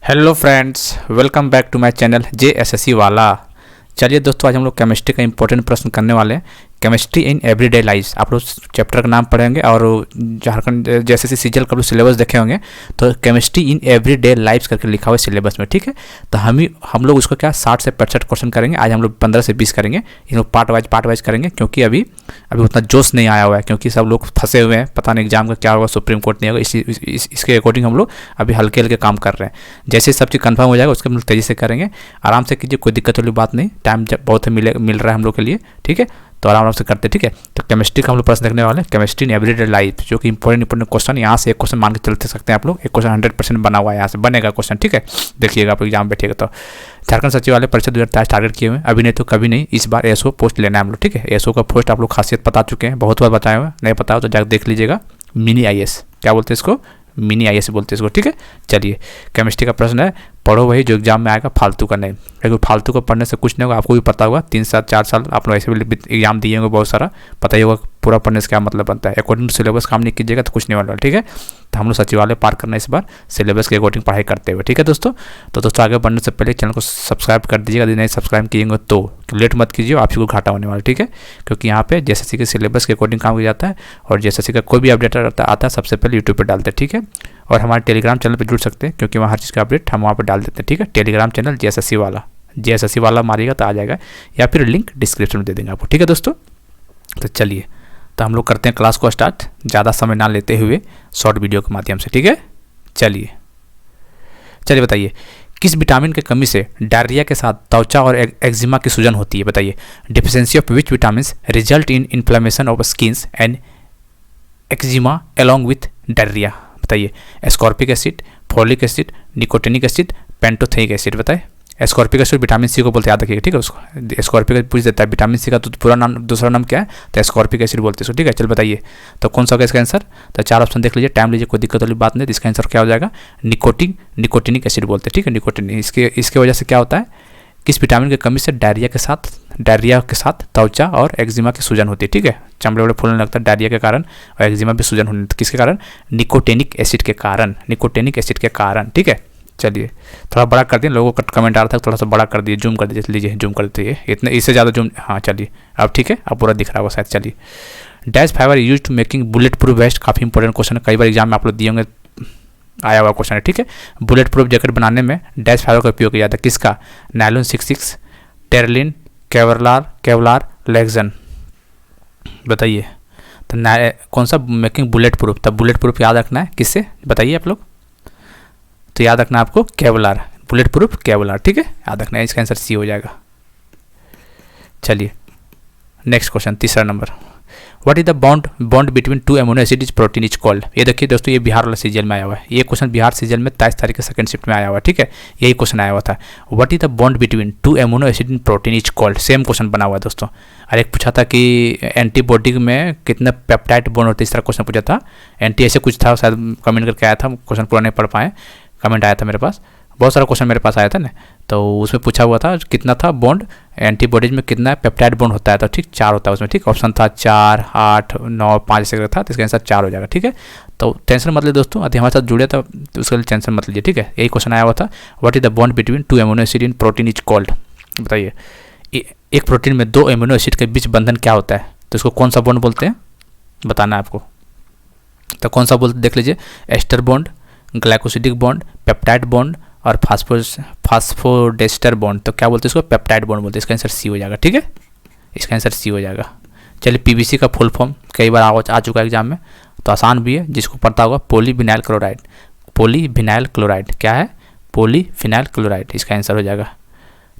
Hello friends, welcome back to my channel JSSC वाला। चलिए दोस्तों, आज हम लोग केमिस्ट्री का इंपॉर्टेंट प्रश्न करने वाले हैं। केमिस्ट्री इन एवरीडे लाइफ, आप लोग चैप्टर का नाम पढ़ेंगे और झारखंड JSSC सीजीएल का सिलेबस देखे होंगे तो केमिस्ट्री इन एवरीडे लाइफ करके लिखा हुआ है सिलेबस में, ठीक है। तो हम लोग उसको क्या 60 से 65 क्वेश्चन करेंगे। आज हम लोग 15 से 20 करेंगे। इन लोग पार्ट वाइज करेंगे क्योंकि अभी उतना जोश नहीं आया हुआ है, क्योंकि सब लोग फंसे हुए हैं। पता नहीं एग्जाम का क्या होगा, सुप्रीम कोर्ट नहीं होगा, इसके अकॉर्डिंग हम लोग अभी हल्के हल्के काम कर रहे हैं। जैसे सब चीज़ कंफर्म हो जाएगा उसके हम लोग तेज़ी से करेंगे। आराम से कीजिए, कोई दिक्कत वाली बात नहीं। टाइम जब बहुत मिल रहा है हम लोग के लिए, ठीक है। तो आराम से करते, ठीक है। तो केमिस्ट्री का हम लोग प्रश्न देखने वाले हैं, केमिस्ट्री इन एवरीडे लाइफ, जो कि इंपॉर्टेंट क्वेश्चन। यहाँ से एक क्वेश्चन मान के चलते सकते हैं आप लोग। एक क्वेश्चन 100% बना हुआ है, यहाँ से बनेगा क्वेश्चन, ठीक है। देखिएगा आप एग्जाम बैठिएगा तो। झारखंड सचिवालय परीक्षा 2023 टारगेट किए हुए हैं, अभी नहीं तो कभी नहीं। इस बार ASO पोस्ट लेना है हम लोग, ठीक है। ASO का पोस्ट आप लोग खासियत बता चुके हैं, बहुत बार बताए हुए। नहीं पता हो तो जाकर देख लीजिएगा। मिनी IAS क्या बोलते हैं इसको, मिनी IAS बोलते हैं इसको, ठीक है। चलिए, केमिस्ट्री का प्रश्न है, पढ़ो वही जो एग्जाम में आएगा, फालतू का नहीं। क्योंकि फालतू को पढ़ने से कुछ नहीं होगा। आपको भी पता होगा, 3 साल 4 साल आप लोग ऐसे भी एग्जाम दिए होंगे बहुत सारा, पता ही होगा पूरा पढ़ने से क्या मतलब बनता है। अकॉर्डिंग टू सिलेबस काम नहीं कीजिएगा तो कुछ नहीं होने वाला, ठीक है। तो हम लोग सचिवालय पार करना इस बार सिलेबस के अकॉर्डिंग पढ़ाई करते हुए, ठीक है दोस्तों। तो दोस्तों, आगे बढ़ने से पहले चैनल को सब्सक्राइब कर दीजिएगा। यदि नहीं सब्सक्राइब किएंगे तो लेट मत कीजिए, आप ही को घाटा होने वाला, ठीक है। क्योंकि यहाँ पे JSSC के सिलेबस के अकॉर्डिंग काम किया जाता है और JSSC का कोई भी अपडेट आता है सबसे पहले यूट्यूब पर डालते हैं, ठीक है। और हमारे टेलीग्राम चैनल पर जुड़ सकते हैं, क्योंकि वहाँ हर चीज़ का अपडेट हम वहाँ पर डाल देते हैं, ठीक है। टेलीग्राम चैनल JSSC वाला मारिएगा तो आ जाएगा, या फिर लिंक डिस्क्रिप्शन में दे देंगे आपको, ठीक है दोस्तों। तो चलिए, तो हम लोग करते हैं क्लास को स्टार्ट, ज़्यादा समय ना लेते हुए शॉर्ट वीडियो के माध्यम से, ठीक है। चलिए बताइए, किस विटामिन की कमी से डायरिया के साथ त्वचा और एक्जिमा की सूजन होती है? बताइए। Deficiency of which vitamin result in inflammation of skins and eczema along with diarrhoea? बताइए। Ascorbic acid, folic acid, nicotinic acid, pantothenic acid. बताइए। एस्कॉर्बिक एसिड विटामिन C को बोलते हैं, याद रखिएगा, ठीक है। उसको एस्कॉर्बिक एसिड पूछ देता है, विटामिन C का तो पूरा नाम, दूसरा नाम क्या है, तो एस्कॉर्बिक एसिड बोलते हैं इसको, ठीक है। चल बताइए, तो कौन सा होगा इसका आंसर? तो 4 ऑप्शन देख लीजिए, टाइम लीजिए, कोई दिक्कत वाली बात नहीं। इसका आंसर क्या हो जाएगा? निकोटिनिक एसिड बोलते हैं, ठीक है। निकोटिनिक, इसके वजह से क्या होता है, किस विटामिन की कमी से डायरिया के साथ त्वचा और एक्जिमा की सूजन होती है, ठीक है। चमड़े वड़े फूलने लगता है डायरिया के कारण, और एक्जिमा भी सूजन होने लगता है, किसके कारण? निकोटिनिक एसिड के कारण, ठीक है। चलिए, थोड़ा बड़ा कर दिए, लोगों का कमेंट आ रहा था, थोड़ा सा बड़ा कर दिए, जूम कर दीजिए, लीजिए जूम कर दीजिए, इतने इससे ज़्यादा जूम, हाँ चलिए अब ठीक है, अब पूरा दिख रहा होगा शायद। चलिए, dash fibre use to making bulletproof vest, काफ़ी इंपॉर्टेंट क्वेश्चन है, कई बार एग्जाम में आप लोग दिए होंगे, आया हुआ क्वेश्चन है, ठीक है। बुलेट प्रूफ जैकेट बनाने में डैश फाइबर का उपयोग किया जाता है, किसका? Nylon 66, terylene, Kevlar, Lexan. बताइए। तो कौन सा मेकिंग बुलेट प्रूफ? तब बुलेट प्रूफ याद रखना है किससे, बताइए आप लोग। तो याद रखना आपको केवलार, बुलेट प्रूफ केवलार, ठीक है, याद रखना है। इसका आंसर C हो जाएगा। चलिए, नेक्स्ट क्वेश्चन, तीसरा number. What is the bond between 2 amino acid is protein is called? ये देखिए दोस्तों, ये बिहार वाला सीजन में आया हुआ है। ये क्वेश्चन बिहार सीजन में 23 तारीख के सेकंड शिफ्ट में आया हुआ है, ठीक है। यही क्वेश्चन आया हुआ था, what is the bond between 2 amino acid in protein is called? Same question बना हुआ है दोस्तों। और एक पूछा था कि एंटीबॉडी में कितने पेप्टाइड बॉन्ड होते हैं, इस तरह क्वेश्चन पूछा था। ऐसे कुछ था, शायद कमेंट करके आया था, क्वेश्चन पूरा नहीं पढ़ पाए, कमेंट आया था मेरे पास, बहुत सारा क्वेश्चन मेरे पास आया था ना। तो उसमें पूछा हुआ था कितना था बॉन्ड, एंटीबॉडीज में कितना पेप्टाइड बॉन्ड होता है, तो ठीक 4 होता है उसमें, ठीक। ऑप्शन था 4, 8, 9, 5 ऐसे था, तो इसका आंसर 4 हो जाएगा, ठीक है। तो टेंशन मत लीजिए दोस्तों, यदि हमारे साथ जुड़े तो उसके लिए टेंशन मत लीजिए, ठीक है। यही क्वेश्चन आया हुआ था, what is the bond between 2 amino acid in protein is called? बताइए। एक प्रोटीन में 2 अमीनो एसिड के बीच बंधन क्या होता है, तो इसको कौन सा बॉन्ड बोलते हैं, बताना है आपको। तो कौन सा बोलते देख लीजिए, ester bond, glycosidic bond, peptide bond और फास्फोडेस्टर बॉन्ड। तो क्या बोलते हैं इसको? पेप्टाइड बॉन्ड बोलते हैं। इसका आंसर C हो जाएगा, ठीक है। इसका आंसर C हो जाएगा। चलिए, PVC का फुल फॉर्म कई बार आ चुका है एग्जाम में, तो आसान भी है, जिसको पता होगा पॉलीविनाइल क्लोराइड। क्या है? पॉलीविनाइल क्लोराइड, इसका आंसर हो जाएगा।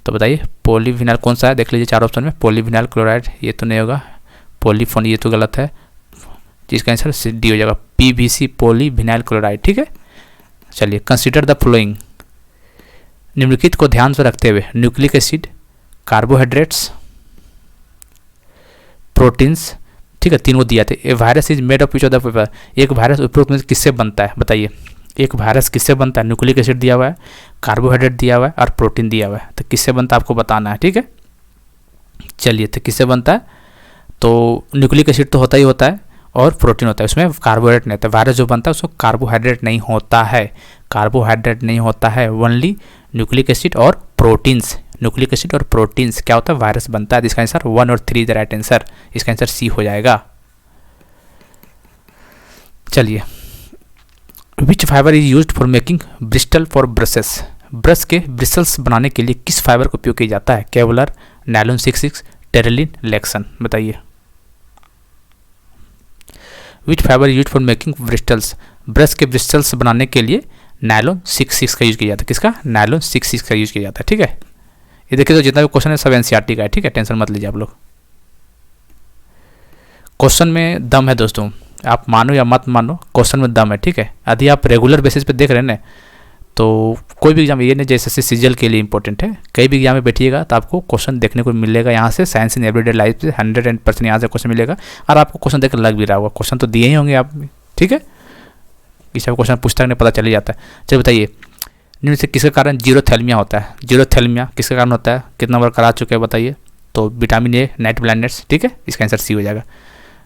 तो बताइए, पॉलीविनाइल कौन सा है, देख लीजिए 4 ऑप्शन में। पॉलीविनाइल क्लोराइड ये तो नहीं होगा, पॉलीफोन ये तो गलत है, जिसका आंसर D हो जाएगा, PVC पॉलीविनाइल क्लोराइड, ठीक है। चलिए, कंसीडर द फॉलोइंग, निम्नलिखित को ध्यान से रखते हुए, न्यूक्लिक एसिड, कार्बोहाइड्रेट्स, प्रोटीन्स, ठीक है, तीनों दिया थे। A virus is made of which of the paper? एक वायरस उपरोक्त में किससे बनता है? बताइए। एक वायरस किससे बनता है? न्यूक्लिक एसिड दिया हुआ है, कार्बोहाइड्रेट दिया हुआ है और प्रोटीन दिया हुआ है, तो किससे बनता है आपको बताना है, ठीक है। चलिए, तो किससे बनता है? तो न्यूक्लिक एसिड तो होता ही होता है और प्रोटीन होता है, उसमें कार्बोहाइड्रेट नहीं होता। वायरस जो बनता है उसको कार्बोहाइड्रेट नहीं होता है, कार्बोहाइड्रेट नहीं होता है, ओनली न्यूक्लिक एसिड और प्रोटीन्स। न्यूक्लिक एसिड और प्रोटीन्स क्या होता है, वायरस बनता है। इसका आंसर 1 और 3 द राइट आंसर, इसका आंसर सी हो जाएगा। चलिए, which fibre is used for making bristle for brushes. Brush के ब्रिस्टल्स बनाने के लिए किस फाइबर का उपयोग किया जाता है, केवलर, नायलॉन 66, टेरेलिन, लेक्सन। बताइए, which fibre use for making bristles. Brush के ब्रिस्टल्स बनाने के लिए नायलॉन 66 का यूज किया जाता है। किसका, नायलॉन 66 का यूज किया जाता है। ठीक है, ये देखिए तो जितना भी क्वेश्चन है सब एनसीईआरटी का है। ठीक है, टेंशन मत लीजिए आप लोग, क्वेश्चन में दम है दोस्तों, आप मानो या मत मानो, क्वेश्चन में दम है। ठीक है, यदि आप रेगुलर बेसिस पे देख रहे हैं ना, तो कोई भी एग्जाम, ये नहीं जैसे सीजीएल के लिए इंपॉर्टेंट है, कई भी एग्जाम में बैठिएगा तो आपको क्वेश्चन देखने को मिलेगा यहाँ से। साइंस इन एवरीडे लाइफ से 100% यहाँ से क्वेश्चन मिलेगा, और आपको क्वेश्चन देखकर लग भी रहा होगा, क्वेश्चन तो दिए ही होंगे आप। ठीक है, इस क्वेश्चन पूछता नहीं पता चल ही जाता है। चलिए बताइए, निम्न से किसके कारण जीरोथैलेमिया होता है। जीरोथैलेमिया किसके कारण होता है, कितना बार करा चुके हैं बताइए। तो विटामिन ए, नाइट ब्लाइंडनेस। ठीक है, इसका आंसर सी हो जाएगा।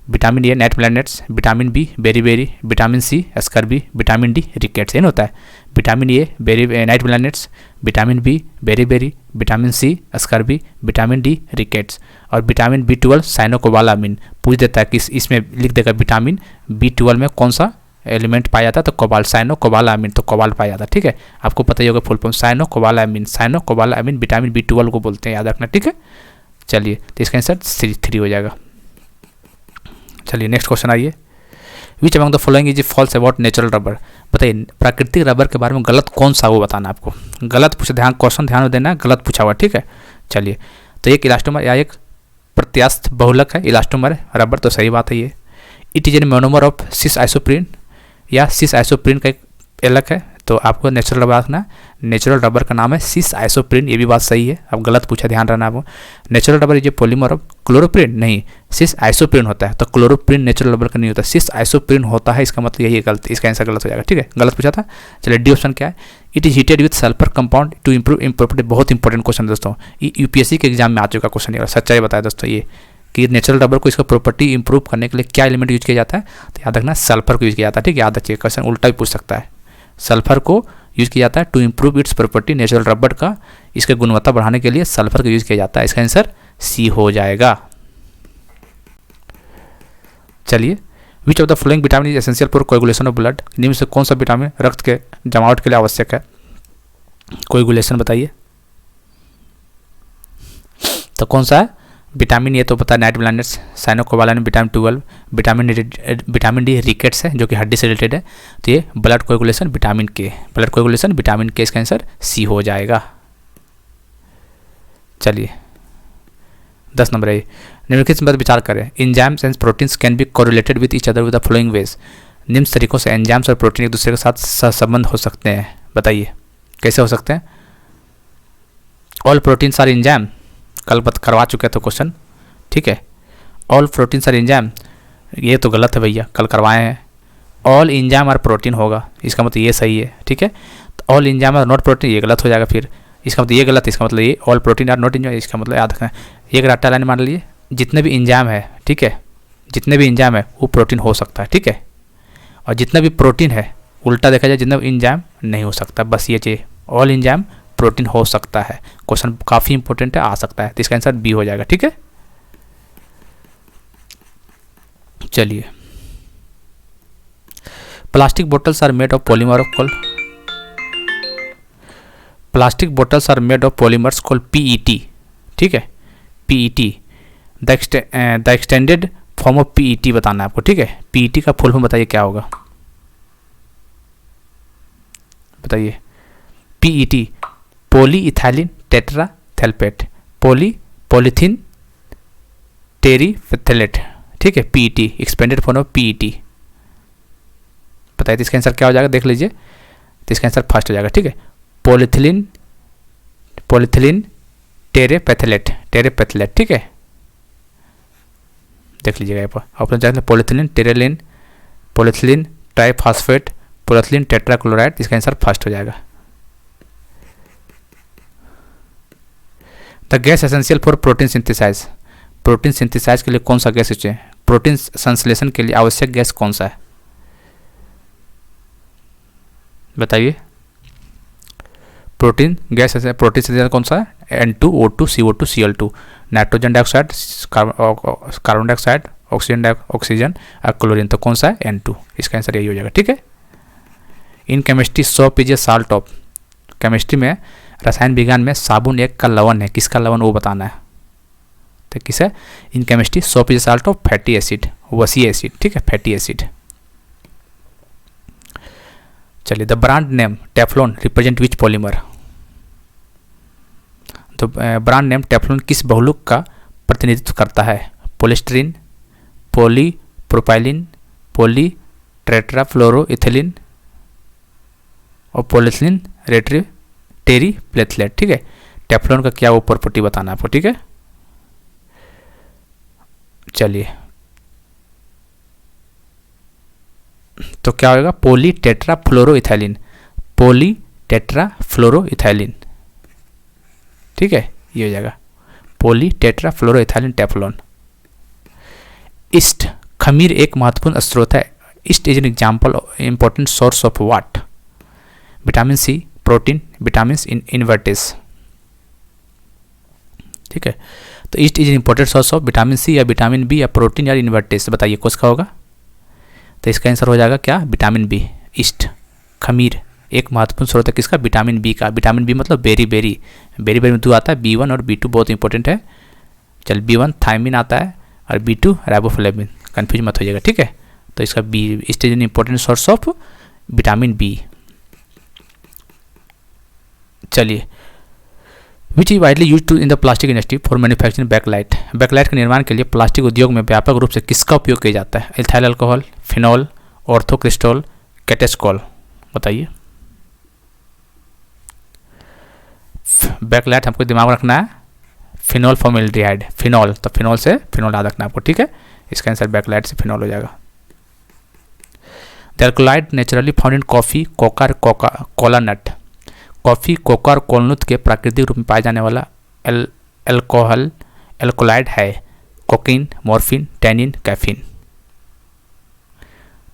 Vitamin A, night blindness, vitamin B, beri, vitamin C, scurvy, vitamin D, rickets. ये होता है vitamin A, night blindness, vitamin B, beri, vitamin C, scurvy, vitamin D, rickets. और vitamin B12 cyanocobalamin पूछ देता है कि इसमें लिख देगा विटामिन B12 में कौन सा एलिमेंट पाया जाता है, तो कोबाल्ट, साइनोकोबालामिन, तो कोबाल्ट पाया जाता है। ठीक है, आपको पता ही होगा full form, cyanocobalamin vitamin B12 को बोलते हैं, याद रखना। ठीक है, चलिए, तो इसका आंसर 3 हो जाएगा। चलिए नेक्स्ट क्वेश्चन आइए, which among the following is false about natural rubber. बताइए, प्राकृतिक रबर के बारे में गलत कौन सा, वो बताना आपको। गलत पूछा, ध्यान क्वेश्चन ध्यान में देना, गलत पूछा हुआ। ठीक है, चलिए, तो एक इलास्टोमर या एक प्रत्यास्थ बहुलक है, इलास्टोमर रबर, तो सही बात है ये। It is an monomer of cis isoprene, या सिस आइसोप्रीन का एक अलग है, तो आपको नेचुरल रबर रखना। नेचुरल रबर का नाम है सिस आइसोप्रीन, ये भी बात सही है। अब गलत पूछा, ध्यान रखना आपको। Natural rubber is a polymer of chloroprene, नहीं, सिस आइसोप्रीन होता है, तो क्लोरोप्रीन नेचुरल रबर का नहीं होता, सिस आइसोप्रीन होता है, इसका मतलब यही गलत, इसका आंसर गलत हो जाएगा। ठीक है, गलत पूछा था। चलिए, डी ऑप्शन क्या है, it is heated with sulphur compound to improve improperty. बहुत इंपॉर्टेंट क्वेश्चन दोस्तों, ये यूपीएससी के एग्जाम में आ चुका क्वेश्चन, ये सच्चाई बताया दोस्तों ये, कि नेचुरल रबर को इसका प्रॉपर्टी इंप्रूव करने के लिए क्या एलिमेंट यूज किया जाता है, तो याद रखना सल्फर को यूज किया जाता है। ठीक है, याद रखिए, क्वेश्चन उल्टा भी पूछ सकता है। सल्फर को यूज किया जाता है to improve its property, natural rubber का इसके गुणवत्ता बढ़ाने के लिए सल्फर का यूज किया जाता है, इसका आंसर सी हो जाएगा। चलिए, विच of the following vitamin is essential for coagulation of blood. निम्न से कौन सा विटामिन रक्त के जमावट के लिए आवश्यक है, कोएगुलेशन बताइए। तो कौन सा है, विटामिन ए तो पता है, night blindness, cyanocobalamin, vitamin 12, vitamin D rickets है जो कि हड्डी से रिलेटेड है, तो ये ब्लड कोएगुलेशन विटामिन के, ब्लड कोएगुलेशन विटामिन के, इसका आंसर सी हो जाएगा। चलिए 10 नंबर है, निम्नलिखित पर विचार करें, enzymes and proteins can be correlated with each other with the following veg. निम्न तरीकों से एंजाइम्स और प्रोटीन एक दूसरे के साथ सहसंबंध हो सकते हैं, बताइए कैसे हो सकते हैं। ऑल प्रोटीन्स आर एंजाइम, कल करवा चुके हैं तो क्वेश्चन। ठीक है, ऑल प्रोटीन्स आर एंजाइम, ये तो गलत है भैया, कल करवाए हैं। ऑल एंजाइम आर प्रोटीन होगा, इसका मतलब ये सही है। ठीक है, तो all enzyme are not protein, ये गलत हो जाएगा। फिर इसका मतलब ये गलत, इसका मतलब ये all protein are not enzyme, इसका मतलब याद रखना है। एक रट्टा लाइन मान लीजिए, जितने भी एंजाइम है, ठीक है, जितने भी एंजाइम है वो प्रोटीन हो सकता है। ठीक है, और जितना भी प्रोटीन है, उल्टा देखा जाए जितना भी एंजाइम नहीं हो सकता, बस ये चाहिए, ऑल एंजाइम प्रोटीन हो सकता है। क्वेश्चन काफ़ी इंपॉर्टेंट है, आ सकता है, तो इसका आंसर बी हो जाएगा। ठीक है, चलिए, plastic bottles are made of polymer of call, plastic bottles are made of polymers call PET. ठीक है, PET, the extended form of PET बताना है आपको। ठीक है, पीईटी का फुल फॉर्म बताइए क्या होगा, बताइए। PET, polyethylene terephthalate, polythene terephthalate. ठीक है, PET, expanded form of PET, बताइए। तो इसका आंसर क्या हो जाएगा, देख लीजिए, तो इसका आंसर फर्स्ट हो जाएगा। ठीक है, पॉलीथिलीन टेरेपेथलेट। ठीक है, देख लीजिएगा यहाँ पर ऑप्शन चाहिए, पॉलीथिलीन ट्राइफॉस्फेट, पॉलीथिलीन टेट्राक्लोराइड, इसका आंसर फर्स्ट हो जाएगा। The gas essential for protein synthesize, protein synthesize के लिए कौन सा गैस चाहिए, प्रोटीन संश्लेषण के लिए आवश्यक गैस कौन सा है, बताइए। प्रोटीन गैस है, प्रोटीन से कौन सा है N2O2 CO2 Cl2, nitrogen dioxide, carbon dioxide, oxygen और क्लोरीन, तो कौन सा है N2, इसका आंसर यही हो जाएगा। ठीक है। In chemistry soap is a salt of, chemistry में रसायन विज्ञान में साबुन एक का लवण है, किसका लवण वो बताना है, तो किस है, in chemistry soap is a salt of fatty acid, वसी एसिड। ठीक है, फैटी एसिड। चलिए, the brand name Teflon represent which polymer, तो ब्रांड नेम टेफ्लॉन किस बहुलक का प्रतिनिधित्व करता है, पोलिस्टरीन, पॉलीप्रोपाइलिन, पॉली टेट्राफ्लोरोइथिलीन और पॉलीथिलीन टेरी प्लेथलेट। ठीक है, टेफ्लॉन का क्या वो प्रॉपर्टी बताना है आपको। ठीक है, चलिए, तो क्या होगा, पॉली टेट्राफ्लोरोइथिलीन, पॉली टेट्राफ्लोरोइथिलीन। ठीक है, ये हो जाएगा पॉली टेट्राफ्लोरोइथिलीन टेफ्लॉन। ईस्ट, खमीर एक महत्वपूर्ण स्रोत है, yeast is an example important source of what, vitamin C, protein, vitamin invertase. ठीक है, तो yeast is an important source of vitamin C या विटामिन बी या प्रोटीन या इनवर्टेस, बताइए कौन सा होगा, तो इसका आंसर हो जाएगा क्या, विटामिन बी। ईस्ट, खमीर एक महत्वपूर्ण स्रोत है किसका, विटामिन बी का। विटामिन बी मतलब बेरी बेरी, बेरी बेरी में दो आता है, B1 और B2 बहुत इंपॉर्टेंट है। चल, B1 थायमिन आता है और B2 राइबोफ्लेविन, कन्फ्यूज मत होइएगा। ठीक है, तो इसका B, yeast is an important source of vitamin B. चलिए, which is widely use to in the plastic industry for manufacturing bakelite, bakelite के निर्माण के लिए प्लास्टिक उद्योग में व्यापक रूप से किसका उपयोग किया जाता है, इथाइल अल्कोहल, फिनॉल, ऑर्थोक्रिस्टोल, कैटेस्कोल, बताइए। बैकलाइट हमको दिमाग में रखना है, फिनॉल फॉर्मेल्डिहाइड, फिनॉल, तो फिनॉल से फिनॉल याद रखना है आपको। ठीक है, इसका आंसर बैकलाइट से फिनॉल हो जाएगा। The alkaloid naturally found in coffee, cola nut, coffee, coca और कोलनुत के प्राकृतिक रूप में पाए जाने वाला एल्कोलाइड है कोकीन, मॉर्फिन, टैनिन, कैफीन,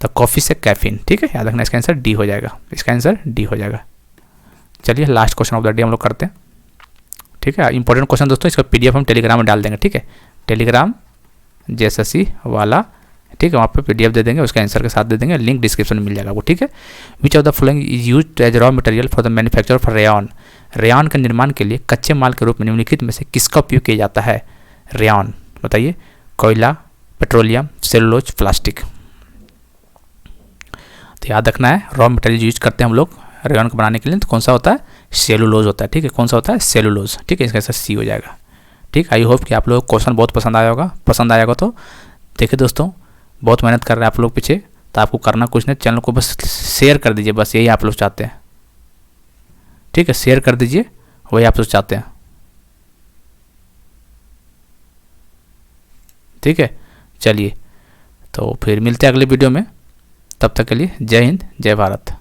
तो कॉफ़ी से कैफीन। ठीक है, याद रखना, इसका आंसर डी हो जाएगा, इसका आंसर डी हो जाएगा। चलिए, last question of the day हम लोग करते हैं। ठीक है, इंपॉर्टेंट क्वेश्चन दोस्तों, इसका PDF हम टेलीग्राम में डाल देंगे। ठीक है, टेलीग्राम JSSC वाला, ठीक है, वहाँ पे PDF दे देंगे, उसका आंसर के साथ दे देंगे, लिंक डिस्क्रिप्शन में मिल जाएगा आपको। ठीक है, which of the following is used as raw material for the manufacture of rayon, rayon के निर्माण के लिए कच्चे माल के रूप में निम्नलिखित में से किसका उपयोग किया जाता है, रेयॉन, बताइए, कोयला, पेट्रोलियम, सेलुलोज, प्लास्टिक। तो याद रखना है, रॉ मटेरियल यूज करते हैं हम लोग रेयॉन को बनाने के लिए, तो कौन सा होता है, सेलुलोज होता है। ठीक है, कौन सा होता है, सेलुलोज। ठीक है, इसका आंसर सी हो जाएगा। ठीक, आई होप कि आप लोगों को क्वेश्चन बहुत पसंद आया होगा। तो देखिए दोस्तों, बहुत मेहनत कर रहे हैं आप लोग पीछे, तो आपको करना कुछ नहीं, चैनल को बस शेयर कर दीजिए, बस यही आप लोग चाहते हैं। ठीक है, शेयर कर दीजिए, वही आप लोग चाहते हैं। ठीक है, चलिए, तो फिर मिलते हैं अगले वीडियो में, तब तक के लिए जय हिंद, जय भारत।